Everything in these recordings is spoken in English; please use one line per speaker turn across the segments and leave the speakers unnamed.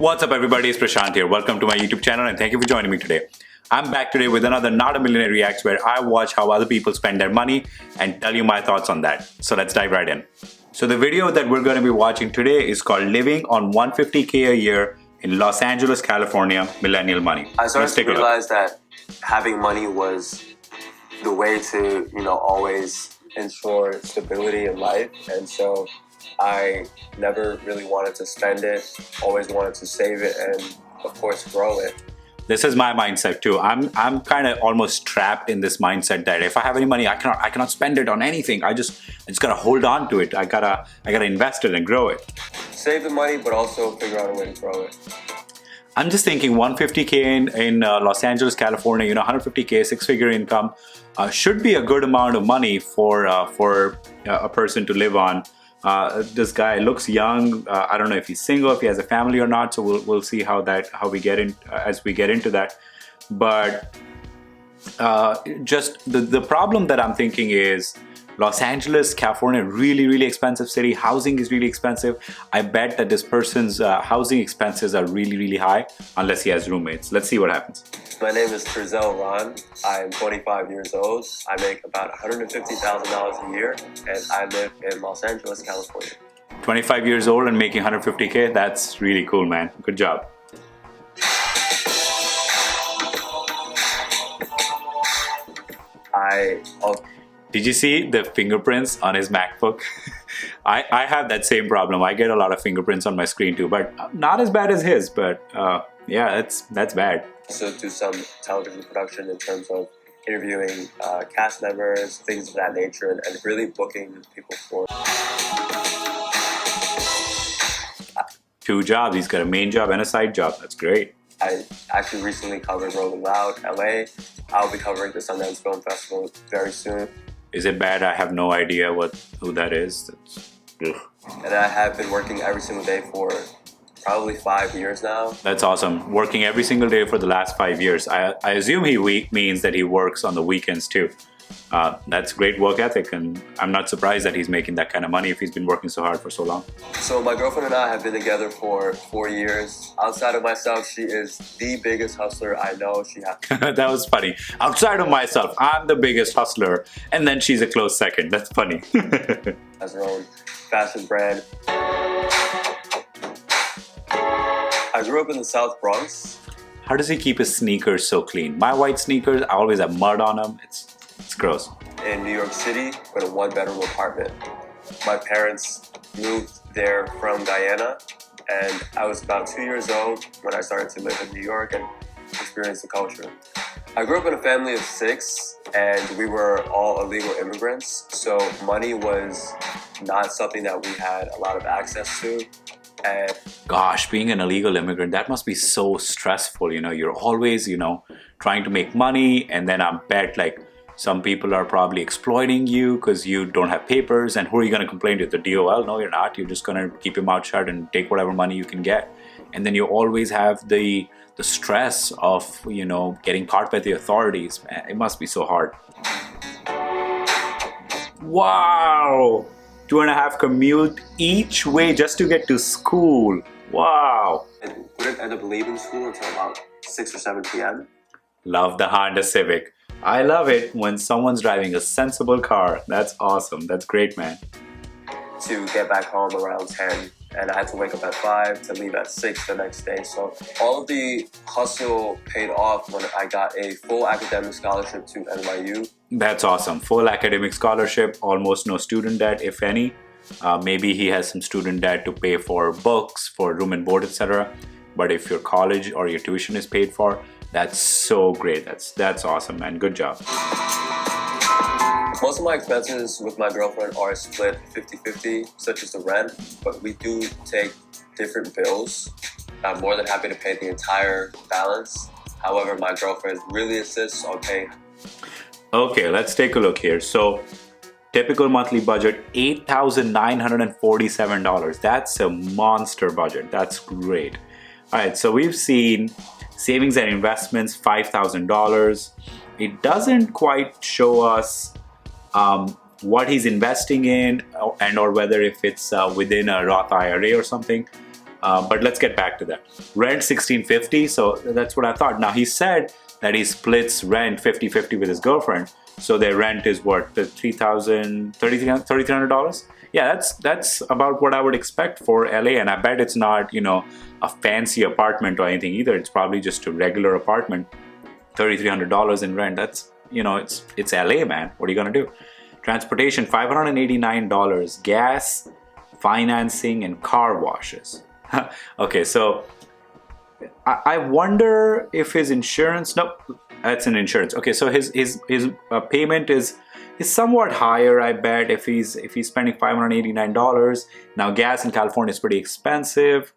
What's up everybody, it's Prashant here. Welcome to my YouTube channel and thank you for joining me today. I'm back today with another Not a Millionaire Reacts where I watch how other people spend their money and tell you my thoughts on that. So let's dive right in. So the video that we're going to be watching today is called Living on $150K a year in Los Angeles, California, Millennial Money.
I started to realize that having money was the way to, always ensure stability in life. And so I never really wanted to spend it, always wanted to save it and of course grow it.
This is my mindset too. I'm kind of almost trapped in this mindset that if I have any money, I cannot spend it on anything. I just gotta hold on to it. I gotta invest it and grow it.
Save the money, but also figure out a way to grow it.
I'm just thinking 150K in Los Angeles, California, 150K, six-figure income should be a good amount of money for a person to live on. This guy looks young. I don't know if he's single, if he has a family or not. So we'll see how we get in as we get into that. But just the problem that I'm thinking is Los Angeles, California, really expensive city. Housing is really expensive. I bet that this person's housing expenses are really high unless he has roommates. Let's see what happens.
My name is Terzel Ron. I'm 25 years old. I make about $150,000 a year, and I live in Los Angeles, California.
25 years old and making 150K. That's really cool, man. Good job. Did you see the fingerprints on his MacBook? I have that same problem. I get a lot of fingerprints on my screen too, but not as bad as his. But yeah, that's bad.
Also do some television production in terms of interviewing cast members, things of that nature, and really booking people for.
Two jobs. He's got a main job and a side job. That's great.
I actually recently covered Rolling Loud, LA. I'll be covering the Sundance Film Festival very soon.
Is it bad? I have no idea who that is.
And I have been working every single day for probably 5 years now.
That's awesome. Working every single day for the last 5 years. I assume he means that he works on the weekends too. That's great work ethic, and I'm not surprised that he's making that kind of money if he's been working so hard for so long.
So my girlfriend and I have been together for 4 years. Outside of myself, she is the biggest hustler I know. She has.
That was funny. Outside of myself, I'm the biggest hustler, and then she's a close second. That's funny.
Has her own fashion brand. I grew up in the South Bronx.
How does he keep his sneakers so clean? My white sneakers, I always have mud on them. It's gross.
In New York City, with a one-bedroom apartment. My parents moved there from Guyana, and I was about 2 years old when I started to live in New York and experience the culture. I grew up in a family of 6, and we were all illegal immigrants, so money was not something that we had a lot of access to. And
gosh, being an illegal immigrant, that must be so stressful. You're always, trying to make money, and then I bet some people are probably exploiting you because you don't have papers, and who are you going to complain to? The DOL? No, you're not. You're just going to keep your mouth shut and take whatever money you can get. And then you always have the stress of, getting caught by the authorities. Man, it must be so hard. Wow! 2.5 commute each way just to get to school. Wow!
I wouldn't end up leaving school until about 6 or 7 p.m.
Love the Honda Civic. I love it when someone's driving a sensible car. That's awesome. That's great, man.
To get back home around 10, and I had to wake up at 5 to leave at 6 the next day. So all of the hustle paid off when I got a full academic scholarship to NYU.
That's awesome. Full academic scholarship, almost no student debt, if any. Maybe he has some student debt to pay for books, for room and board, etc. But if your college or your tuition is paid for, that's so great. That's awesome, man. Good job.
Most of my expenses with my girlfriend are split 50-50, such as the rent, but we do take different bills. I'm more than happy to pay the entire balance. However, my girlfriend really insists on paying.
Okay, let's take a look here. So, typical monthly budget, $8,947. That's a monster budget. That's great. All right, so we've seen savings and investments, $5,000. It doesn't quite show us what he's investing in and or whether if it's within a Roth IRA or something. But let's get back to that. Rent $1,650, so that's what I thought. Now he said that he splits rent 50-50 with his girlfriend, so their rent is what, the $3,300? Yeah, that's about what I would expect for LA, and I bet it's not, a fancy apartment or anything either. It's probably just a regular apartment. $3,300 in rent. That's, it's LA, man. What are you gonna do? Transportation, $589. Gas, financing, and car washes. Okay, so I wonder if his insurance. Nope, that's an insurance. Okay, so his payment is somewhat higher. I bet if he's spending $589. Now gas in California is pretty expensive.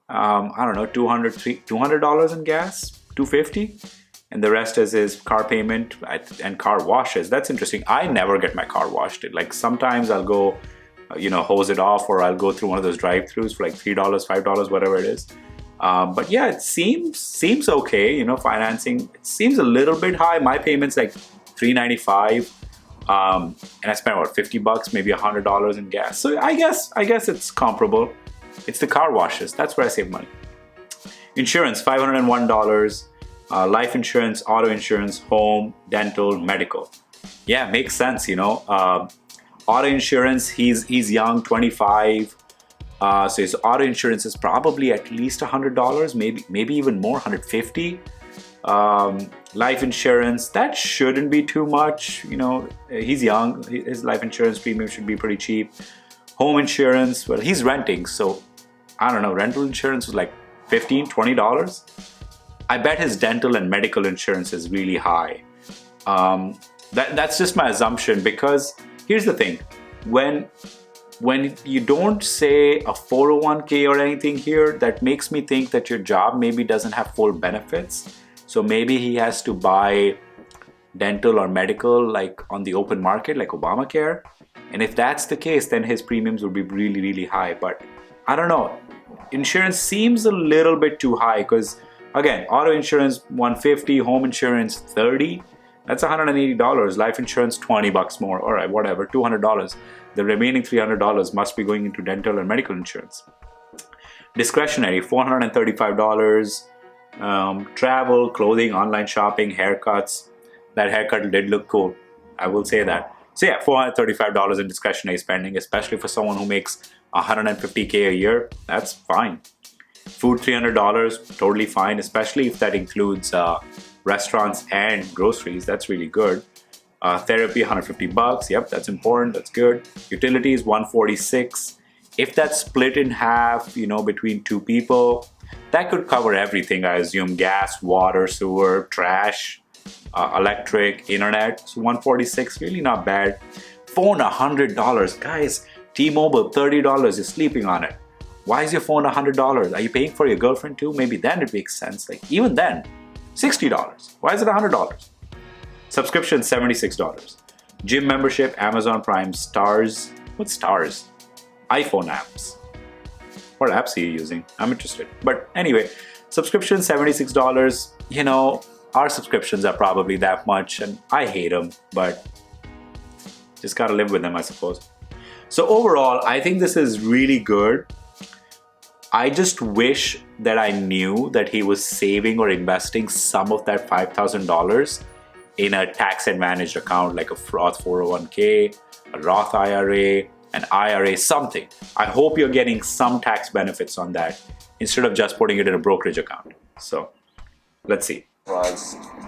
I don't know, $200 in gas, $250, and the rest is his car payment and car washes. That's interesting. I never get my car washed. Like sometimes I'll go, hose it off, or I'll go through one of those drive-throughs for like $3, $5, whatever it is. But yeah, it seems okay. Financing, it seems a little bit high. My payment's like $395, and I spent what, $50, maybe $100 in gas. So I guess it's comparable. It's the car washes. That's where I save money. Insurance, $501. Life insurance, auto insurance, home, dental, medical. Yeah, makes sense. Auto insurance, he's young, 25. So his auto insurance is probably at least $100, maybe even more, $150. Life insurance, that shouldn't be too much. He's young. His life insurance premium should be pretty cheap. Home insurance, well, he's renting, so I don't know. Rental insurance was like $15, $20. I bet his dental and medical insurance is really high. That's just my assumption, because here's the thing. When you don't say a 401k or anything here, that makes me think that your job maybe doesn't have full benefits. So maybe he has to buy dental or medical like on the open market, like Obamacare. And if that's the case, then his premiums would be really, really high. But I don't know. Insurance seems a little bit too high, because again, auto insurance $150, home insurance $30. That's $180. Life insurance $20 more. All right, whatever, $200. The remaining $300 must be going into dental and medical insurance. Discretionary, $435. Travel, clothing, online shopping, haircuts. That haircut did look cool. I will say that. So yeah, $435 in discretionary spending, especially for someone who makes $150K a year. That's fine. Food, $300, totally fine, especially if that includes restaurants and groceries. That's really good. Therapy, $150. Yep, that's important. That's good. Utilities, $146. If that's split in half, between two people, that could cover everything, I assume. Gas, water, sewer, trash, electric, internet. So $146, really not bad. Phone, $100. Guys, T-Mobile, $30. You're sleeping on it. Why is your phone $100? Are you paying for your girlfriend too? Maybe then it makes sense. Like even then, $60. Why is it $100? Subscription, $76. Gym membership, Amazon Prime, Stars. What's Stars? iPhone apps. What apps are you using? I'm interested. But anyway, subscription, $76. Our subscriptions are probably that much, and I hate them, but just gotta live with them, I suppose. So overall, I think this is really good. I just wish that I knew that he was saving or investing some of that $5,000 in a tax-advantaged account like a Roth 401k, a Roth IRA, an IRA, something. I hope you're getting some tax benefits on that instead of just putting it in a brokerage account. So let's see.
I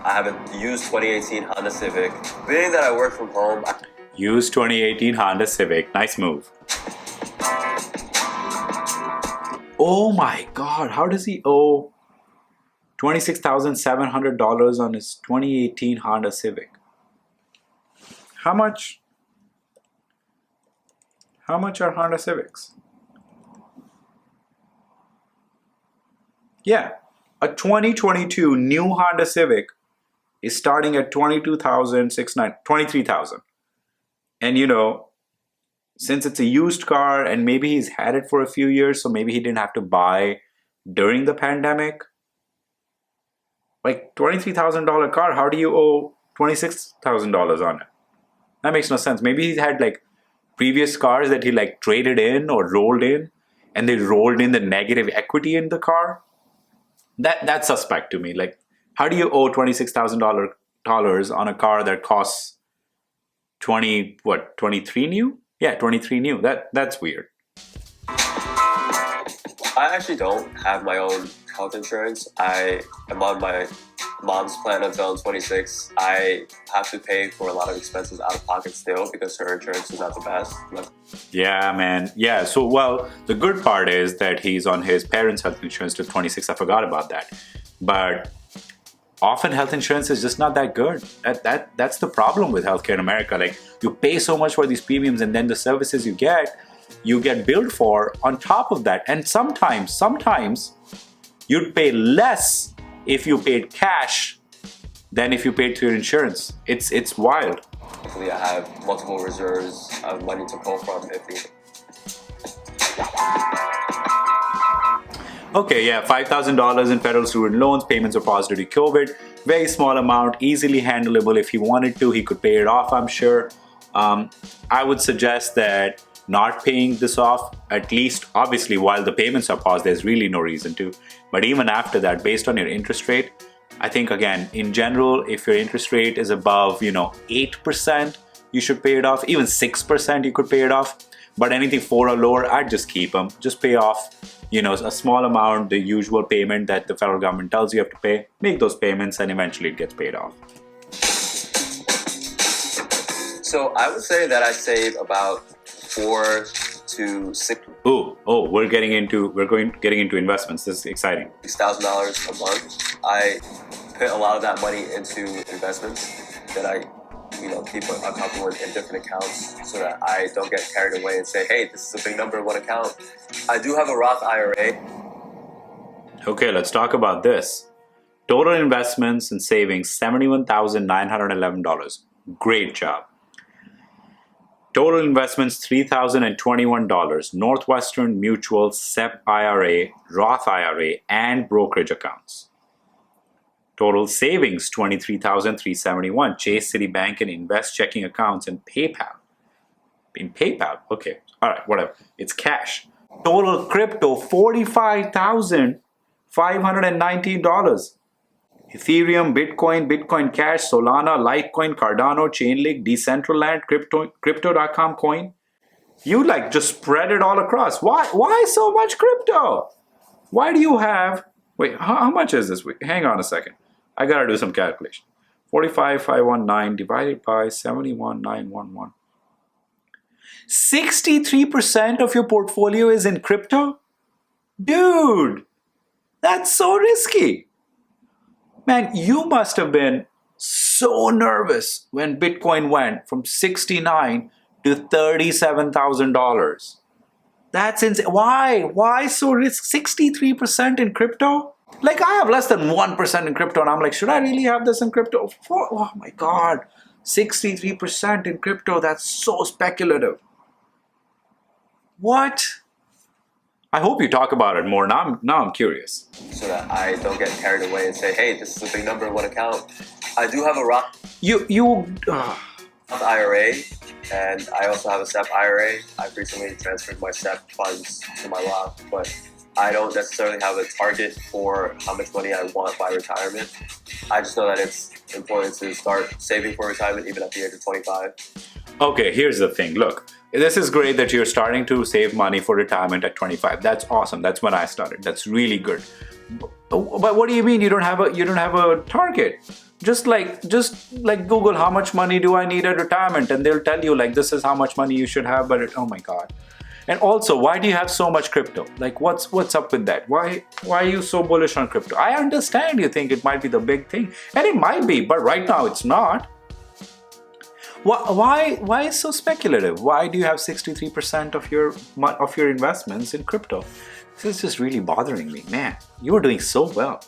have a used 2018 Honda Civic. Being that I work from home.
Used 2018 Honda Civic. Nice move. Oh my God, how does he owe $26,700 on his 2018 Honda Civic? How much are Honda Civics? Yeah, a 2022 new Honda Civic is starting at $23,000. And since it's a used car and maybe he's had it for a few years, so maybe he didn't have to buy during the pandemic. Like $23,000 car, how do you owe $26,000 on it? That makes no sense. Maybe he's had like previous cars that he like traded in or rolled in, and they rolled in the negative equity in the car. That's suspect to me. Like, how do you owe $26,000 on a car that costs 23 new? Yeah, 23 new. That's weird.
I actually don't have my own health insurance. I am on my mom's plan until I'm 26. I have to pay for a lot of expenses out of pocket still because her insurance is not the best.
Yeah, man. Yeah, so, well, the good part is that he's on his parents' health insurance till 26. I forgot about that. But often health insurance is just not that good. That's the problem with healthcare in America. Like, you pay so much for these premiums, and then the services you get billed for on top of that. And sometimes you'd pay less if you paid cash than if you paid through your insurance. It's wild.
Hopefully I have multiple reserves of money to pull from if needed.
Okay, yeah, $5,000 in federal student loans, payments are paused due to COVID. Very small amount, easily handleable. If he wanted to, he could pay it off, I'm sure. I would suggest that not paying this off, at least, obviously, while the payments are paused, there's really no reason to. But even after that, based on your interest rate, I think, again, in general, if your interest rate is above, 8%, you should pay it off. Even 6%, you could pay it off. But anything 4 or lower, I'd just keep them. Just pay off, a small amount, the usual payment that the federal government tells you have to pay. Make those payments, and eventually it gets paid off.
So I would say that I save about 4 to 6.
We're getting into investments. This is exciting.
$6,000 a month. I put a lot of that money into investments that I, keep a couple in different accounts so that I don't get carried away and say, hey, this is a big number in one account. I do have a Roth IRA.
Okay, let's talk about this. Total investments and savings, $71,911. Great job. Total investments, $3,021. Northwestern Mutual, SEP IRA, Roth IRA, and brokerage accounts. Total savings, $23,371. Chase, Citibank, and Invest checking accounts, and PayPal. In PayPal, okay, all right, whatever. It's cash. Total crypto, $45,519. Ethereum, Bitcoin Cash, Solana, Litecoin, Cardano, Chainlink, Decentraland, Crypto.com coin. You just spread it all across. Why so much crypto? Why do you have, how much is this? Hang on a second. I gotta do some calculation. 45,519 divided by 71,911. 63% of your portfolio is in crypto? Dude, that's so risky. Man, you must have been so nervous when Bitcoin went from $69,000 to $37,000. That's insane. Why so risk? 63% in crypto? I have less than 1% in crypto, and I'm like, should I really have this in crypto? Oh my God, 63% in crypto. That's so speculative. What? I hope you talk about it more. Now I'm curious.
So that I don't get carried away and say, hey, this is a big number in one account. I do have a Roth IRA, and I also have a SEP IRA. I've recently transferred my SEP funds to my Roth, but I don't necessarily have a target for how much money I want by retirement. I just know that it's important to start saving for retirement even at the age of 25.
Okay, here's the thing. Look, this is great that you're starting to save money for retirement at 25. That's awesome. That's when I started. That's really good. But what do you mean you don't have a target? Just like Google, how much money do I need at retirement, and they'll tell you this is how much money you should have. But oh my God. And also, why do you have so much crypto? What's up with that? Why are you so bullish on crypto? I understand you think it might be the big thing, and it might be, but right now it's not. Why is so speculative? Why do you have 63% of your investments in crypto? This is just really bothering me, man. You are doing so well.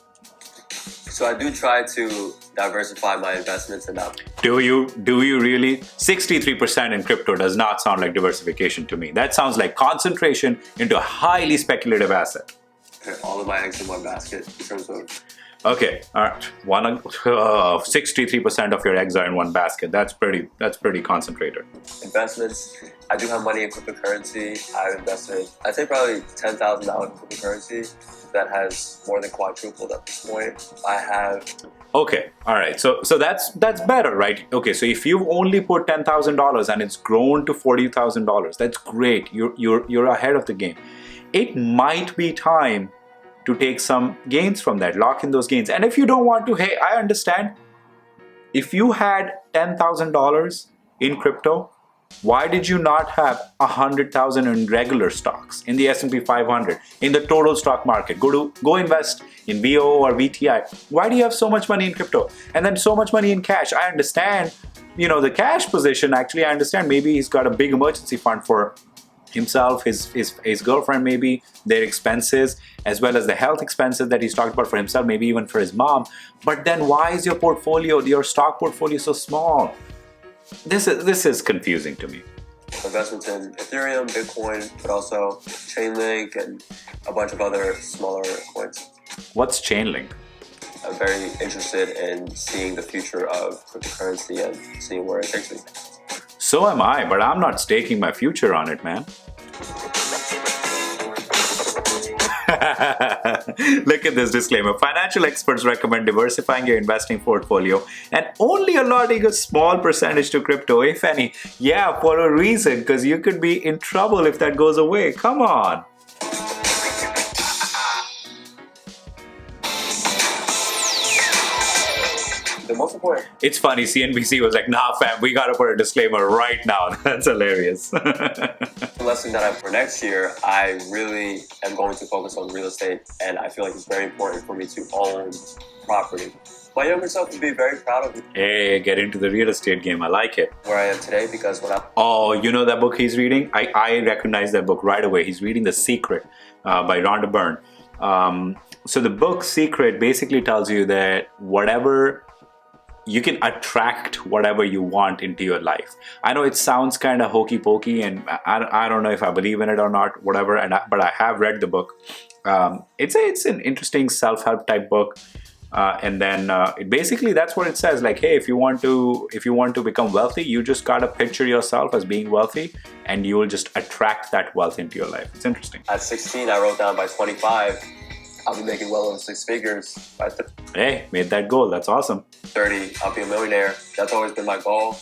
So I do try to diversify my investments enough.
Do you really? 63% in crypto does not sound like diversification to me. That sounds like concentration into a highly speculative asset.
put all of my eggs in one basket in terms of.
Okay, all right. 63% of your eggs are in one basket. That's pretty concentrated.
Investments. I do have money in cryptocurrency. I've invested, I'd say probably $10,000 in cryptocurrency. That has more than quadrupled at this point. I have.
Okay, all right. So that's better, right? Okay, so if you've only put $10,000 and it's grown to $40,000, that's great. You're ahead of the game. It might be time to take some gains from that, lock in those gains. And if you don't want to, hey, I understand. If you had $10,000 in crypto, why did you not have 100,000 in regular stocks, in the S&P 500, in the total stock market? Go invest in VO or VTI. Why do you have so much money in crypto and then so much money in cash? I understand, the cash position. Actually, I understand. Maybe he's got a big emergency fund for himself, his girlfriend, maybe their expenses, as well as the health expenses that he's talked about for himself, maybe even for his mom. But then why is your stock portfolio so small? This is confusing to me.
Investments in Ethereum, Bitcoin, but also Chainlink and a bunch of other smaller coins.
What's Chainlink?
I'm very interested in seeing the future of cryptocurrency and seeing where it takes me.
So am I, but I'm not staking my future on it, man. Look at this disclaimer. Financial experts recommend diversifying your investing portfolio and only allotting a small percentage to crypto, if any. Yeah, for a reason, because you could be in trouble if that goes away. Come on.
The most important.
It's funny, CNBC was like, nah fam, we gotta put a disclaimer right now. That's hilarious.
The lesson that I have for next year, I really am going to focus on real estate, and I feel like it's very important for me to own property. My younger self would be very proud of me.
Hey, get into the real estate game. I like it.
Where I am today, because when I...
Oh, you know that book he's reading? I recognize that book right away. He's reading The Secret by Rhonda Byrne. So the book Secret basically tells you that you can attract whatever you want into your life. I know it sounds kind of hokey pokey, and I don't know if I believe in it or not, whatever. But I have read the book. It's an interesting self-help type book. And then basically that's what it says. Like, hey, if you want to become wealthy, you just gotta picture yourself as being wealthy, and you will just attract that wealth into your life. It's interesting.
At 16, I wrote down by 25, I'll be making well over 6 figures. By
Hey, made that goal. That's awesome.
30, I'll be a millionaire. That's always been my goal.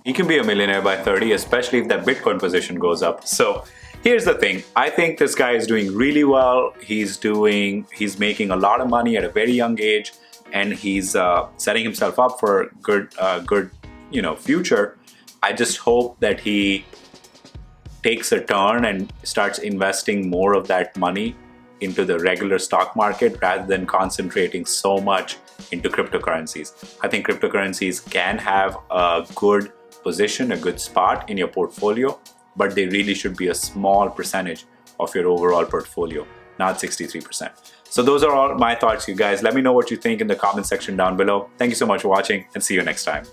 You can be a millionaire by 30, especially if that Bitcoin position goes up. So here's the thing. I think this guy is doing really well. He's making a lot of money at a very young age, and he's setting himself up for a good future. I just hope that he takes a turn and starts investing more of that money into the regular stock market rather than concentrating so much into cryptocurrencies. I think cryptocurrencies can have a good position, a good spot in your portfolio, but they really should be a small percentage of your overall portfolio, not 63%. So those are all my thoughts, you guys. Let me know what you think in the comment section down below. Thank you so much for watching, and see you next time.